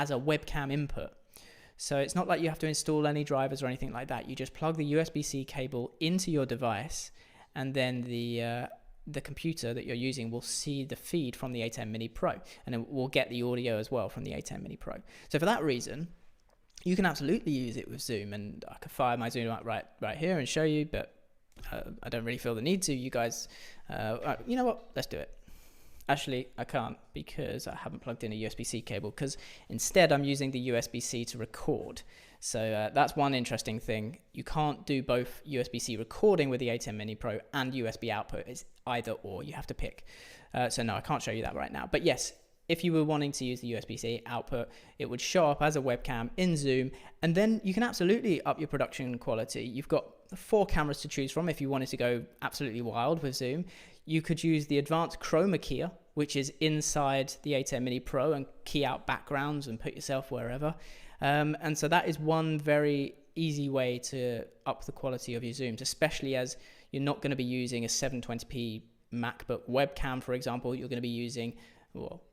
as a webcam input. So it's not like you have to install any drivers or anything like that. You just plug the USB-C cable into your device, and then the computer that you're using will see the feed from the A10 Mini Pro, and it will get the audio as well from the A10 Mini Pro. So for that reason, you can absolutely use it with Zoom, and I could fire my Zoom up right here and show you, but I don't really feel the need to. You guys, you know what? Let's do it. Actually, I can't because I haven't plugged in a USB-C cable, because instead I'm using the USB-C to record. So that's one interesting thing. You can't do both USB-C recording with the A10 Mini Pro and USB output. It's either or. You have to pick. So no, I can't show you that right now. But yes, if you were wanting to use the USB-C output, it would show up as a webcam in Zoom, and then you can absolutely up your production quality. You've got 4 cameras to choose from if you wanted to go absolutely wild with Zoom. You could use the advanced chroma keyer, which is inside the A10 Mini Pro, and key out backgrounds and put yourself wherever. And so that is one very easy way to up the quality of your Zooms, especially as you're not going to be using a 720p MacBook webcam, for example. You're going to be using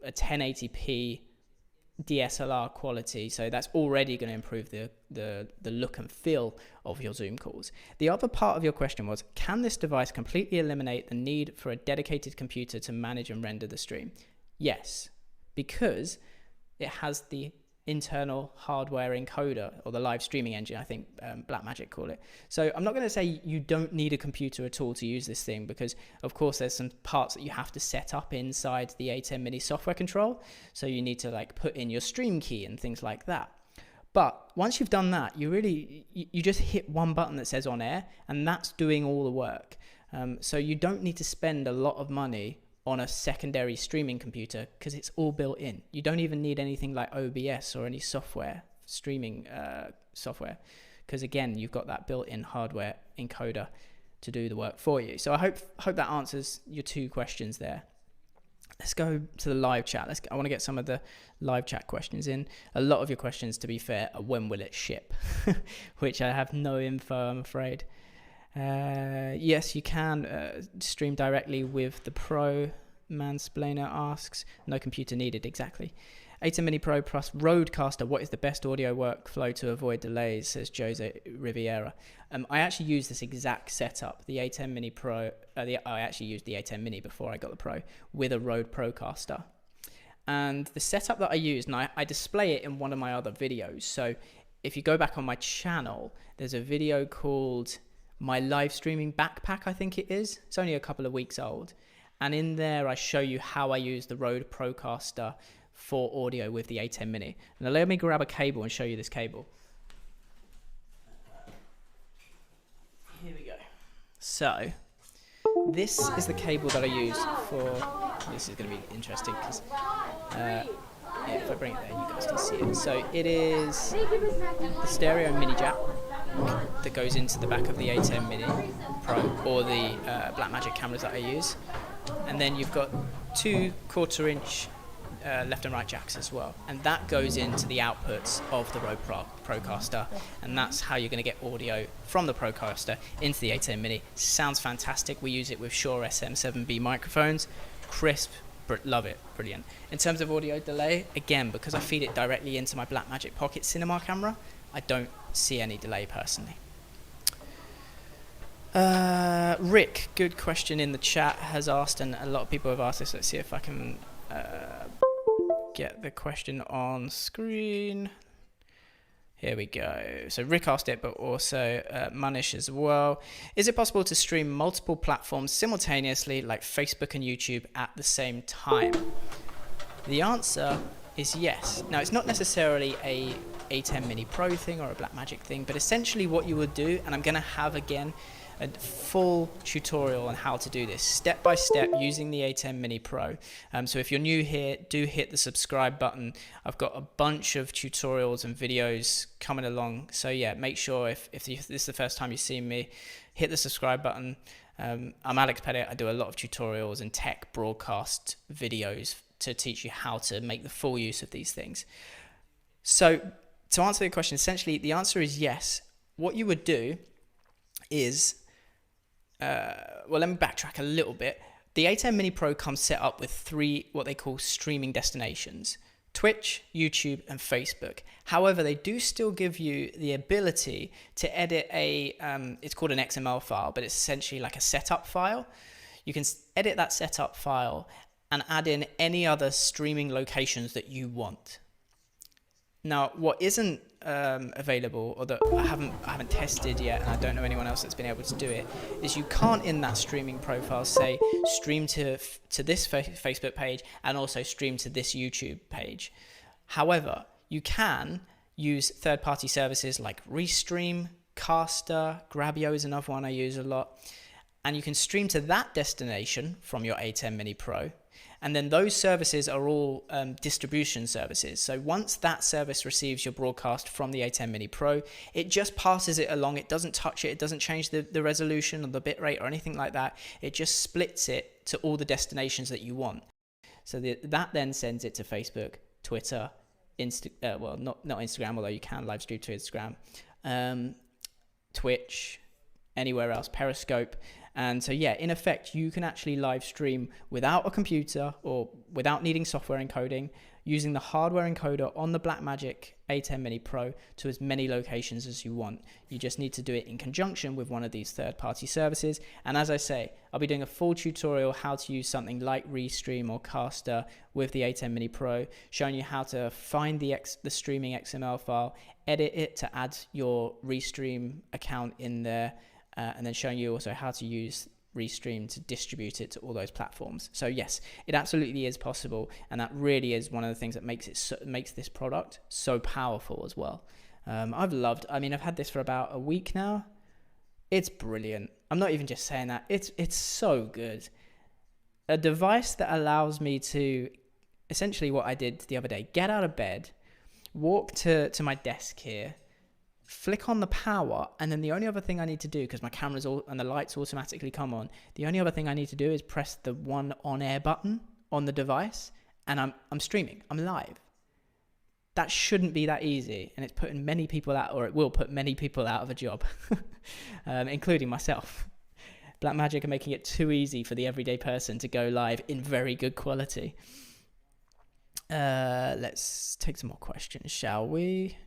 a 1080p DSLR quality, so that's already going to improve the look and feel of your Zoom calls. The other part of your question was, can this device completely eliminate the need for a dedicated computer to manage and render the stream? Yes, because it has the internal hardware encoder, or the live streaming engine, I think Blackmagic call it. So I'm not going to say you don't need a computer at all to use this thing, because of course there's some parts that you have to set up inside the A10 Mini software control. So you need to like put in your stream key and things like that. But once you've done that, you just hit one button that says on air, and that's doing all the work. So you don't need to spend a lot of money on a secondary streaming computer, because it's all built in. You don't even need anything like OBS or any software, streaming software, because again, you've got that built-in hardware encoder to do the work for you. So I hope that answers your 2 questions there. Let's go to the live chat. I want to get some of the live chat questions in. A lot of your questions, to be fair, are when will it ship, which I have no info, I'm afraid. Yes, you can stream directly with the Pro. Mansplainer asks, no computer needed. Exactly. A10 Mini Pro plus Rodecaster, what is the best audio workflow to avoid delays, says Jose Riviera. I actually use this exact setup, the A10 Mini Pro. I actually used the A10 Mini before I got the Pro, with a Rode Procaster. And the setup that I used, and I display it in one of my other videos. So if you go back on my channel, there's a video called My Live Streaming Backpack, I think it is. It's only a couple of weeks old. And in there, I show you how I use the Rode Procaster for audio with the A10 Mini. Now let me grab a cable and show you this cable. Here we go. So this is the cable that I use for, this is going to be interesting because yeah, if I bring it there, you guys can see it. So it is the stereo mini jack that goes into the back of the A10 Mini Pro, or the Blackmagic cameras that I use. And then you've got 2 1/4-inch left and right jacks as well, and that goes into the outputs of the Rode Procaster, and that's how you're going to get audio from the Procaster into the A10 Mini. Sounds fantastic. We use it with Shure SM7B microphones, crisp, love it, brilliant. In terms of audio delay, again, because I feed it directly into my Blackmagic Pocket Cinema camera, I don't see any delay personally. Rick, good question in the chat, has asked, and a lot of people have asked this. Let's see if I can get the question on screen. Here we go. So Rick asked it, but also Manish as well. Is it possible to stream multiple platforms simultaneously, like Facebook and YouTube, at the same time? The answer is yes. Now, it's not necessarily a A10 Mini Pro thing or a Blackmagic thing, but essentially what you would do, and I'm going to have again a full tutorial on how to do this step by step using the A10 Mini Pro. So if you're new here, do hit the subscribe button. I've got a bunch of tutorials and videos coming along. So yeah, make sure if this is the first time you've seen me, hit the subscribe button. I'm Alex Pettit. I do a lot of tutorials and tech broadcast videos to teach you how to make the full use of these things. So to answer the question, essentially the answer is yes. What you would do is, well, let me backtrack a little bit. The A10 Mini Pro comes set up with 3 what they call streaming destinations: Twitch, YouTube, and Facebook. However, they do still give you the ability to edit it's called an XML file, but it's essentially like a setup file. You can edit that setup file and add in any other streaming locations that you want. Now, what isn't available, or that I haven't tested yet, and I don't know anyone else that's been able to do it, is you can't in that streaming profile say stream to this Facebook page and also stream to this YouTube page. However, you can use third-party services like Restream, Caster, Grabio is another one I use a lot, and you can stream to that destination from your A10 Mini Pro. And then those services are all distribution services. So once that service receives your broadcast from the A10 Mini Pro, it just passes it along. It doesn't touch it. It doesn't change the resolution or the bitrate or anything like that. It just splits it to all the destinations that you want. So that then sends it to Facebook, Twitter, well, not Instagram, although you can live stream to Instagram, Twitch, anywhere else, Periscope. And so, yeah, in effect, you can actually live stream without a computer or without needing software encoding, using the hardware encoder on the Blackmagic A10 Mini Pro to as many locations as you want. You just need to do it in conjunction with one of these third-party services. And as I say, I'll be doing a full tutorial how to use something like Restream or Caster with the A10 Mini Pro, showing you how to find the streaming XML file, edit it to add your Restream account in there, and then showing you also how to use Restream to distribute it to all those platforms. So yes, it absolutely is possible, and that really is one of the things that makes this product so powerful as well. I've had this for about a week now. It's brilliant. I'm not even just saying that. It's so good. A device that allows me to, essentially what I did the other day, get out of bed, walk to my desk here, flick on the power, and then the only other thing I need to do, because my cameras and the lights automatically come on, the only other thing I need to do is press the one on air button on the device, and I'm streaming, I'm live. That shouldn't be that easy, and it's putting many people out, or it will put many people out of a job, including myself. Blackmagic are making it too easy for the everyday person to go live in very good quality. Let's take some more questions, shall we?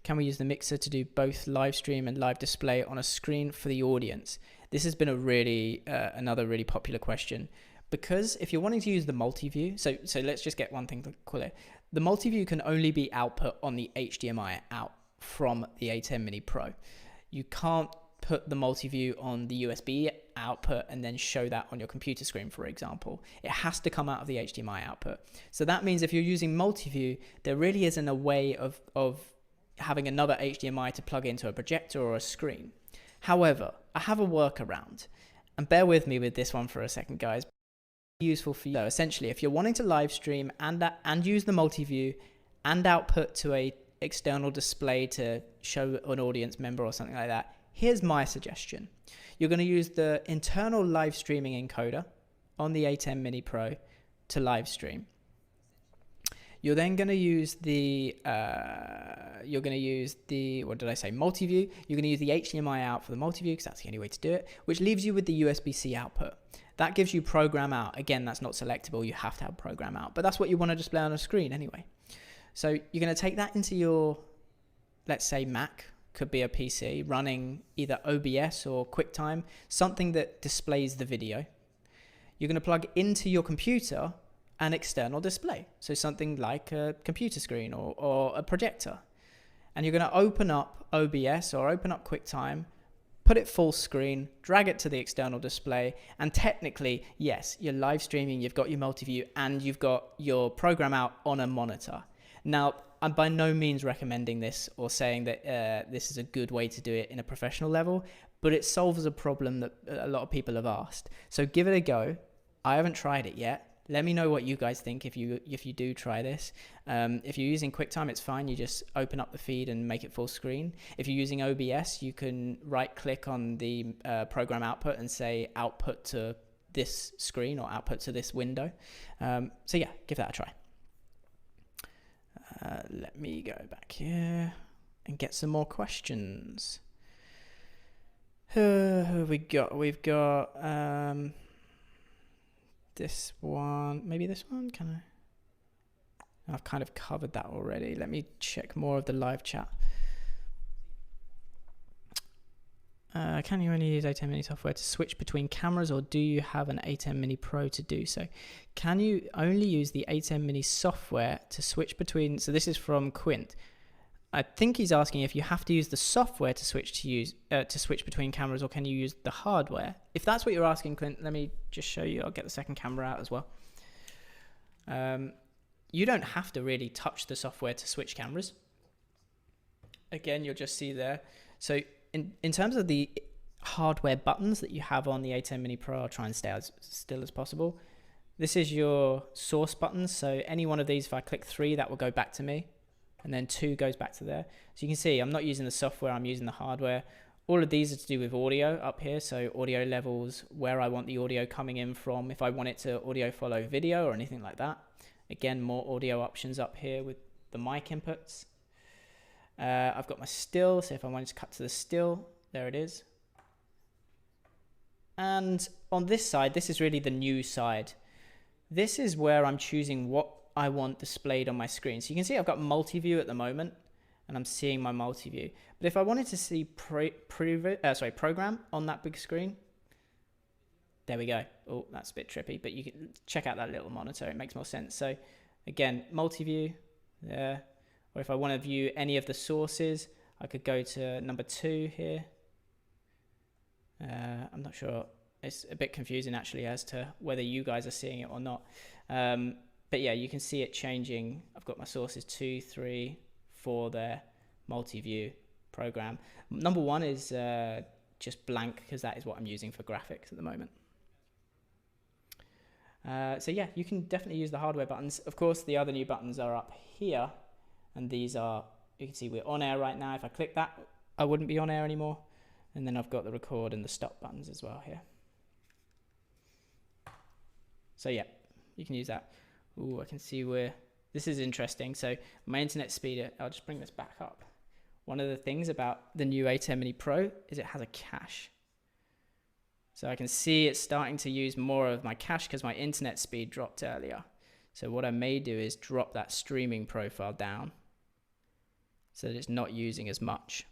Can we use the mixer to do both live stream and live display on a screen for the audience? This has been another really popular question, because if you're wanting to use the multi-view, so let's just get one thing clear. The multi-view can only be output on the HDMI out from the A10 Mini Pro. You can't put the multi-view on the USB output and then show that on your computer screen, for example. It has to come out of the HDMI output. So that means if you're using multi-view, there really isn't a way of having another HDMI to plug into a projector or a screen. However, I have a workaround, and bear with me with this one for a second, guys. Useful for you. So essentially, if you're wanting to live stream and use the multi-view and output to a external display to show an audience member or something like that, here's my suggestion. You're going to use the internal live streaming encoder on the A10 Mini Pro to live stream. You're then going to use multi-view. You're going to use the HDMI out for the multi-view, because that's the only way to do it, which leaves you with the USB-C output. That gives you program out. Again, that's not selectable. You have to have program out, but that's what you want to display on a screen anyway. So you're going to take that into your, let's say, Mac, could be a PC, running either OBS or QuickTime, something that displays the video. You're going to plug into your computer an external display, so something like a computer screen or a projector. And you're going to open up OBS or open up QuickTime, put it full screen, drag it to the external display, and technically, yes, you're live streaming, you've got your multi-view, and you've got your program out on a monitor. Now, I'm by no means recommending this or saying that this is a good way to do it in a professional level, but it solves a problem that a lot of people have asked. So give it a go. I haven't tried it yet. Let me know what you guys think if you do try this. If you're using QuickTime, it's fine. You just open up the feed and make it full screen. If you're using OBS, you can right-click on the program output and say output to this screen or output to this window. So yeah, give that a try. Let me go back here and get some more questions. We've got this one, maybe this one, can I? I've kind of covered that already. Let me check more of the live chat. Can you only use A10 Mini software to switch between cameras, or do you have an A10 Mini Pro to do so? Can you only use the A10 Mini software to switch between? So this is from Quint. I think he's asking if you have to use the software to switch between cameras, or can you use the hardware? If that's what you're asking, Quint, let me just show you. I'll get the second camera out as well. You don't have to really touch the software to switch cameras. Again, you'll just see there. So in terms of the hardware buttons that you have on the A10 Mini Pro, I'll try and stay as still as possible. This is your source buttons. So any one of these, if I click 3, that will go back to me. And then 2 goes back to there. So you can see I'm not using the software, I'm using the hardware. All of these are to do with audio up here. So audio levels, where I want the audio coming in from, if I want it to audio follow video or anything like that. Again, more audio options up here with the mic inputs. I've got my still, so if I wanted to cut to the still, there it is. And on this side, this is really the new side. This is where I'm choosing what I want displayed on my screen. So you can see I've got multi-view at the moment, and I'm seeing my multi-view. But if I wanted to see program on that big screen, there we go. Oh, that's a bit trippy, but you can check out that little monitor. It makes more sense. So again, multi-view there. Or if I want to view any of the sources, I could go to number 2 here. I'm not sure. It's a bit confusing actually as to whether you guys are seeing it or not. But yeah, you can see it changing. I've got my sources 2, 3, 4 there, multi-view program. Number 1 is just blank because that is what I'm using for graphics at the moment. So yeah, you can definitely use the hardware buttons. Of course, the other new buttons are up here. And these are, you can see we're on air right now. If I click that, I wouldn't be on air anymore. And then I've got the record and the stop buttons as well here. So yeah, you can use that. Ooh, I can see where, this is interesting. So my internet speed, I'll just bring this back up. One of the things about the new A10 Mini Pro is it has a cache. So I can see it's starting to use more of my cache because my internet speed dropped earlier. So what I may do is drop that streaming profile down so that it's not using as much.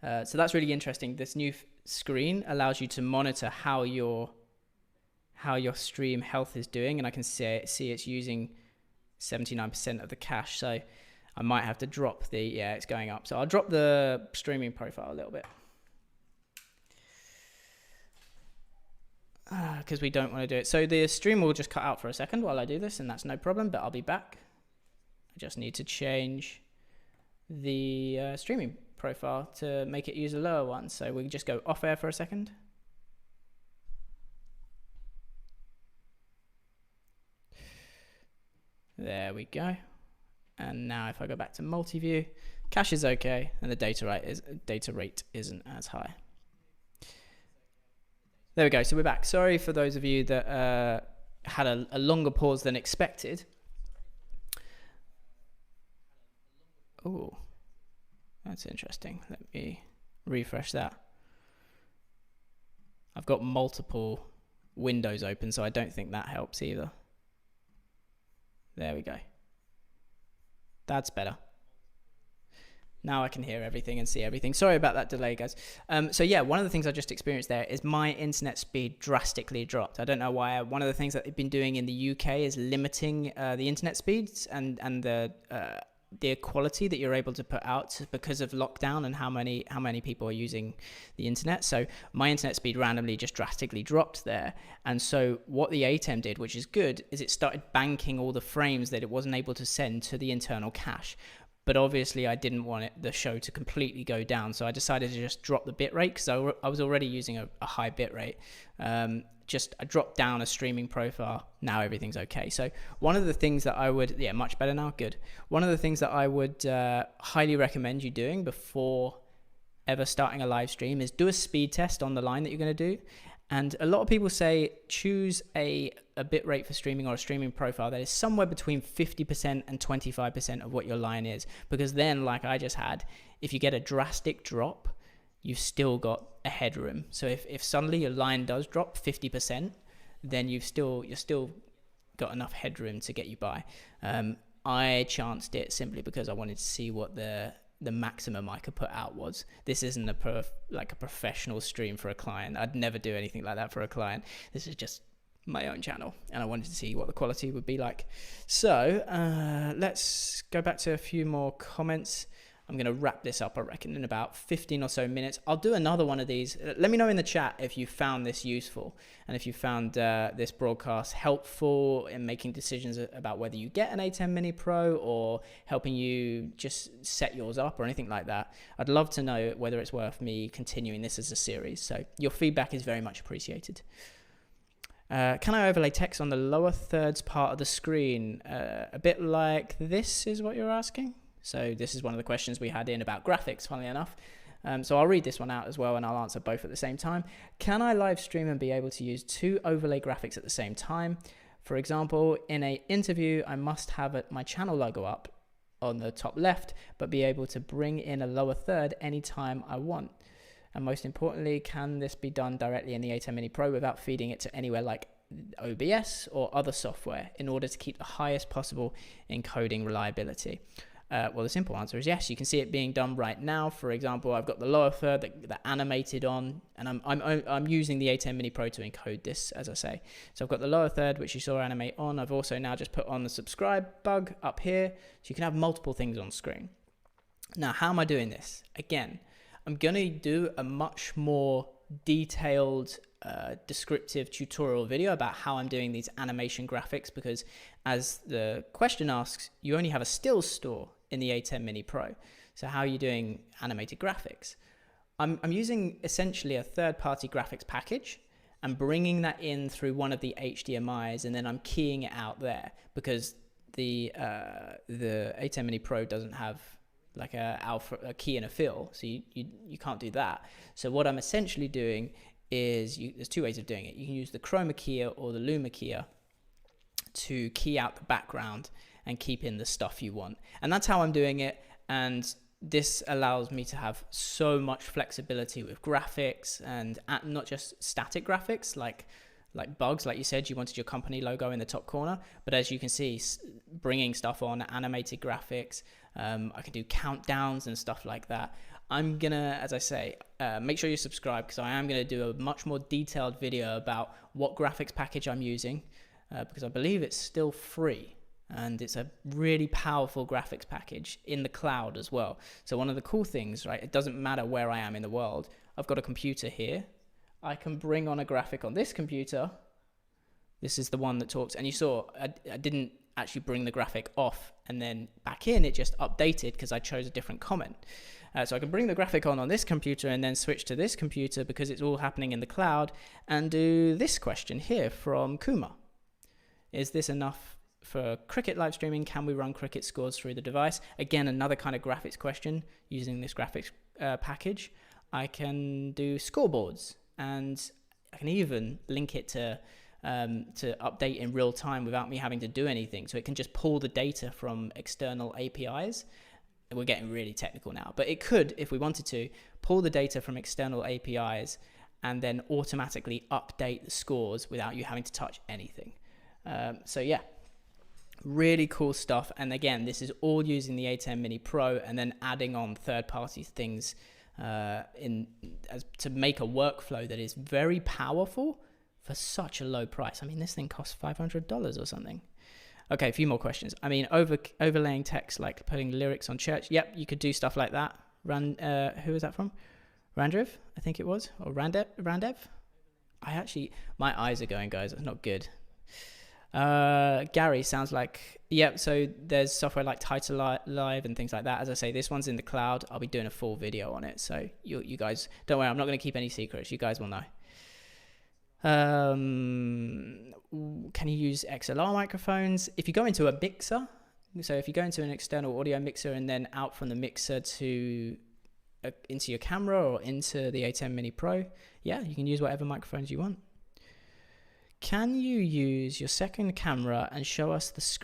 So that's really interesting. This new screen allows you to monitor how your stream health is doing, and I can see it's using 79% of the cache. So I might have to drop the, yeah, it's going up. So I'll drop the streaming profile a little bit. Because we don't want to do it. So the stream will just cut out for a second while I do this, and that's no problem, but I'll be back. I just need to change the streaming profile to make it use a lower one. So we can just go off air for a second. There we go. And now if I go back to multi-view, cache is okay, and the data rate isn't as high. There we go. So we're back. Sorry for those of you that had a longer pause than expected. Oh, that's interesting. Let me refresh that. I've got multiple windows open, so I don't think that helps either. There we go. That's better. Now I can hear everything and see everything. Sorry about that delay, guys. So yeah, one of the things I just experienced there is my internet speed drastically dropped. I don't know why. One of the things that they've been doing in the UK is limiting the internet speeds and the quality that you're able to put out because of lockdown and how many people are using the internet. So my internet speed randomly just drastically dropped there. And so what the A10 did, which is good, is it started banking all the frames that it wasn't able to send to the internal cache. But obviously I didn't want the show to completely go down. So I decided to just drop the bitrate because I was already using a high bitrate. I dropped down a streaming profile. Now everything's okay. So one of the things that I would, yeah, much better now. Good. One of the things that I would highly recommend you doing before ever starting a live stream is do a speed test on the line that you're going to do. And a lot of people say choose a bit rate for streaming or a streaming profile that is somewhere between 50% and 25% of what your line is. Because then, like I just had, if you get a drastic drop, you've still got a headroom. So if suddenly your line does drop 50%, then you're still got enough headroom to get you by. I chanced it simply because I wanted to see what the maximum I could put out was. This isn't a professional stream for a client. I'd never do anything like that for a client. This is just my own channel, and I wanted to see what the quality would be like. So let's go back to a few more comments. I'm going to wrap this up, I reckon, in about 15 or so minutes. I'll do another one of these. Let me know in the chat if you found this useful and if you found this broadcast helpful in making decisions about whether you get an A10 Mini Pro or helping you just set yours up or anything like that. I'd love to know whether it's worth me continuing this as a series. So your feedback is very much appreciated. Can I overlay text on the lower thirds part of the screen? A bit like this is what you're asking. So this is one of the questions we had in about graphics, funnily enough. So I'll read this one out as well, and I'll answer both at the same time. Can I live stream and be able to use 2 overlay graphics at the same time? For example, in an interview, I must have my channel logo up on the top left, but be able to bring in a lower third anytime I want. And most importantly, can this be done directly in the A10 Mini Pro without feeding it to anywhere like OBS or other software in order to keep the highest possible encoding reliability? Well, the simple answer is yes. You can see it being done right now. For example, I've got the lower third that animated on, and I'm using the A10 Mini Pro to encode this, as I say. So I've got the lower third, which you saw animate on. I've also now just put on the subscribe bug up here, so you can have multiple things on screen. Now, how am I doing this? Again, I'm going to do a much more detailed descriptive tutorial video about how I'm doing these animation graphics, because as the question asks, you only have a still store in the A10 Mini Pro. So how are you doing animated graphics? I'm using essentially a third-party graphics package and bringing that in through one of the HDMIs, and then I'm keying it out there because the A10 Mini Pro doesn't have like a key and a fill, so you can't do that. So what I'm essentially doing is there's 2 ways of doing it. You can use the chroma keyer or the luma keyer to key out the background and keep in the stuff you want. And that's how I'm doing it. And this allows me to have so much flexibility with graphics, and not just static graphics like bugs, like you said, you wanted your company logo in the top corner. But as you can see, bringing stuff on, animated graphics, I can do countdowns and stuff like that. I'm gonna, as I say, make sure you subscribe, because I am gonna do a much more detailed video about what graphics package I'm using, because I believe it's still free. And it's a really powerful graphics package in the cloud as well. So one of the cool things, right, it doesn't matter where I am in the world. I've got a computer here. I can bring on a graphic on this computer. This is the one that talks. And you saw I didn't actually bring the graphic off and then back in. It just updated because I chose a different comment. So I can bring the graphic on this computer and then switch to this computer because it's all happening in the cloud, and do this question here from Kuma. Is this enough for cricket live streaming? Can we run cricket scores through the device? Again, another kind of graphics question using this graphics package. I can do scoreboards, and I can even link it to update in real time without me having to do anything. So it can just pull the data from external APIs. We're getting really technical now, but it could, if we wanted to, pull the data from external APIs and then automatically update the scores without you having to touch anything. So yeah, really cool stuff. And again, this is all using the A10 Mini Pro and then adding on third-party things to make a workflow that is very powerful for such a low price. I mean, this thing costs $500 or something. Okay, a few more questions. I mean, overlaying text, like putting lyrics on church. Yep, you could do stuff like that. Who is that from? Randrev, I think it was, or Randev. My eyes are going, guys. It's not good. Gary sounds like, yep. So there's software like Title Live and things like that. As I say, this one's in the cloud. I'll be doing a full video on it. So you guys, don't worry. I'm not going to keep any secrets. You guys will know. Can you use XLR microphones? If you go into a mixer, so if you go into an external audio mixer and then out from the mixer to into your camera or into the A10 Mini Pro, yeah, you can use whatever microphones you want. Can you use your second camera and show us the screen